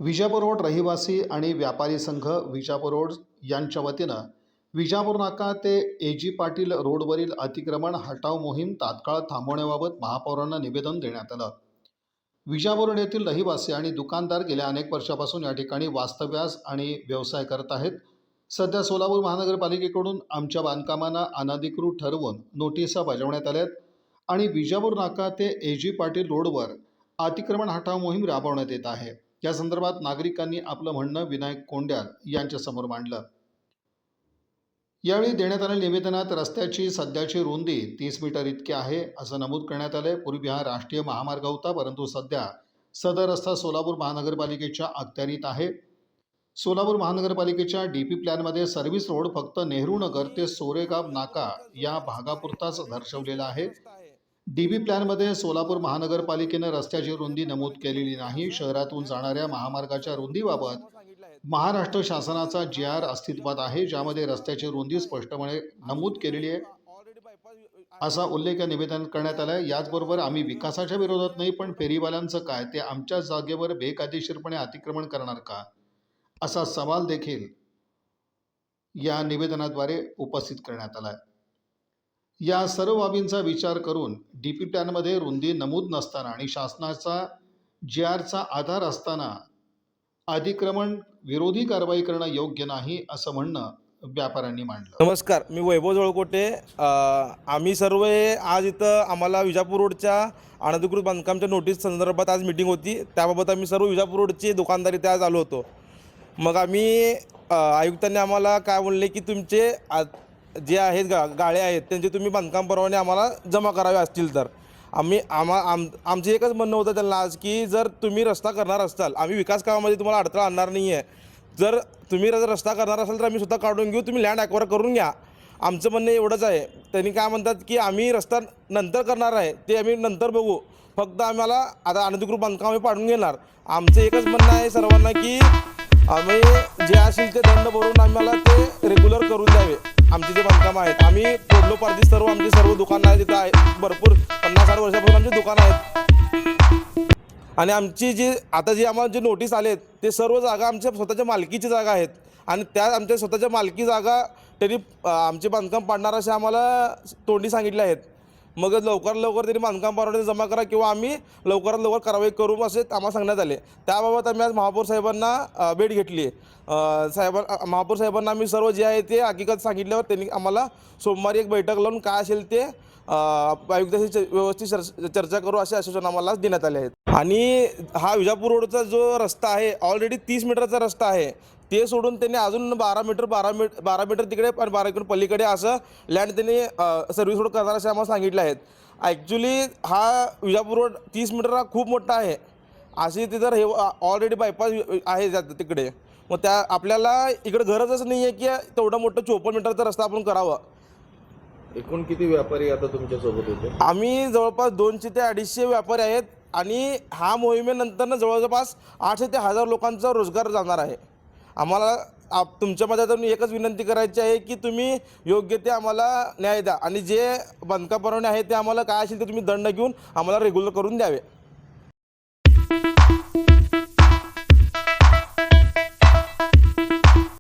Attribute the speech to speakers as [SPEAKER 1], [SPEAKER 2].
[SPEAKER 1] Vijapur road रहिवासी आणि व्यापारी संघ विजापूर रोड यांच्या वतीनं विजापूर नाका ते एजी पाटील रोडवरील अतिक्रमण हटाव मोहीम तात्काळ थांबवण्याबाबत महापौरांना निवेदन देण्यात आलं। विजापूर रोड येथील रहिवासी आणि दुकानदार गेल्या अनेक वर्षापासून या ठिकाणी वास्तव्यास आणि व्यवसाय करत आहेत। सध्या सोलापूर महानगरपालिकेकडून आमच्या बांधकामांना अनधिकृत ठरवून नोटिसा बजावण्यात आल्यात आणि विजापूर नाका ते एजी पाटील रोडवर अतिक्रमण हटाव मोहीम राबवण्यात येत आहे। या संदर्भात नागरिकांनी आपलं म्हणणं विनायक कोंड्याल यांच्यासमोर मांडलं। यावेळी देण्यात आलेल्या निवेदनात रस्त्याची सध्याची रुंदी 30 मीटर इतकी आहे असं नमूद करण्यात आले। पूर्वी हा राष्ट्रीय महामार्ग होता, परंतु सध्या सदर रस्ता सोलापूर महानगरपालिकेच्या अखत्यारीत आहे। सोलापूर महानगरपालिकेच्या डीपी प्लॅनमध्ये सर्व्हिस रोड फक्त नेहरू नगर ते सोरेगाव नाका या भागापुरताच दर्शवलेला आहे। डीबी प्लॅनमध्ये सोलापूर महानगरपालिकेने रस्त्याची रुंदी नमूद केलेली नाही। शहरातून जाणाऱ्या महामार्गाच्या रुंदीबाबत महाराष्ट्र शासनाचा GR अस्तित्वात आहे, ज्यामध्ये रस्त्याची रुंदी स्पष्टपणे नमूद केलेली आहे असा उल्लेख या निवेदनात करण्यात आला आहे। याचबरोबर आम्ही विकासाच्या विरोधात नाही, पण फेरीवाल्यांचं काय, ते आमच्या जागेवर बेकायदेशीरपणे अतिक्रमण करणार का, असा सवाल देखील या निवेदनाद्वारे उपस्थित करण्यात आला आहे। या सर्व बाबींचा विचार करून डीपी प्लॅनमध्ये रुंदी नमूद नसताना आणि शासनाचा GRचा आधार असताना अतिक्रमण विरोधी कारवाई करणं योग्य नाही असं म्हणणं व्यापाऱ्यांनी मांडलं।
[SPEAKER 2] नमस्कार, मी वैभव जळकोटे। आम्ही सर्व आज इथं आम्हाला विजापूर रोडच्या अनधिकृत बांधकामच्या नोटीस संदर्भात आज मीटिंग होती। त्याबाबत आम्ही सर्व विजापूर रोडचे दुकानदार इथे आज आलो होतो। मग आम्ही आयुक्तांनी आम्हाला काय बोलले की तुमचे जे आहेत गाळे आहेत त्यांचे तुम्ही बांधकाम परवाने आम्हाला जमा करावे असतील तर आमचे एकच म्हणणं होतं त्यांना आज की जर तुम्ही रस्ता करणार असाल, आम्ही विकास कामामध्ये तुम्हाला अडथळा आणणार नाही आहे। जर तुम्ही रस्ता करणार असाल तर आम्ही स्वतः काढून घेऊ, तुम्ही लँड ॲक्वायर करून घ्या। आमचं म्हणणं एवढंच आहे। त्यांनी काय म्हणतात की आम्ही रस्ता नंतर करणार आहे, ते आम्ही नंतर बघू, फक्त आम्हाला आता अनधिकृत बांधकाम आम्ही पाडून घेणार। आमचं एकच म्हणणं आहे सर्वांना की आम्ही जे असेल ते दंड भरून आम्हाला ते रेग्युलर करून द्यावे। आमचे जे बांधकाम आहेत, आम्ही तोडलो पारदी सर्व आमची सर्व दुकानं आहेत, तिथं आहेत भरपूर 50-60 वर्षापासून आमची दुकानं आहेत। आणि आमची जी आता जी आम्हाला जे नोटीस आलेत ते सर्व जागा आमच्या स्वतःच्या मालकीची जागा आहेत आणि त्या आमच्या स्वतःच्या मालकी जागा त्यांनी आमचे बांधकाम पाडणार असे आम्हाला तोंडी सांगितले आहेत। मग लवकरात लवकर त्यांनी बांधकाम परवाने जमा करा किंवा आम्ही लवकरात लवकर कारवाई करू असे आम्हाला सांगण्यात आले। त्याबाबत आम्ही आज महापौर साहेबांना भेट घेतली। महापौर साहेबांना आम्ही सर्व जे आहे ते हकीकत सांगितल्यावर त्यांनी आम्हाला सोमवारी एक बैठक लावून काय असेल ते आयुक्ताशी व्यवस्थित चर्चा करू असे आश्वासन आम्हाला देण्यात आले आहेत। आणि हा विजापूर रोडचा जो रस्ता आहे ऑलरेडी 30 मीटरचा रस्ता आहे, ते सोडून त्यांनी अजून 12 मीटर तिकडे आणि 12 मीटर पलीकडे असं लँड त्यांनी सर्व्हिस रोड करणार असे आम्हाला सांगितले आहेत। ॲक्च्युली हा विजापूर रोड 30 मीटर हा खूप मोठा आहे, अशी तिथं हे ऑलरेडी बायपास आहे तिकडे। मग त्या आपल्याला इकडे गरजच नाही आहे की तेवढं मोठं 54 मीटरचा रस्ता आपण करावा।
[SPEAKER 3] एकूण किती व्यापारी आता तुमच्यासोबत होते?
[SPEAKER 2] आम्ही जवळपास 200 ते 250 व्यापारी आहेत आणि हा मोहिमेनंतर जवळपास 800 ते 1000 लोकांचा रोजगार जाणार आहे। आम्हाला तुमच्या माध्यमातून एकच विनंती करायची आहे की तुम्ही योग्य ते आम्हाला न्याय द्या आणि जे बांधकाम परवाने आहे ते आम्हाला काय असेल ते तुम्ही दंड घेऊन आम्हाला रेग्युलर करून द्यावे।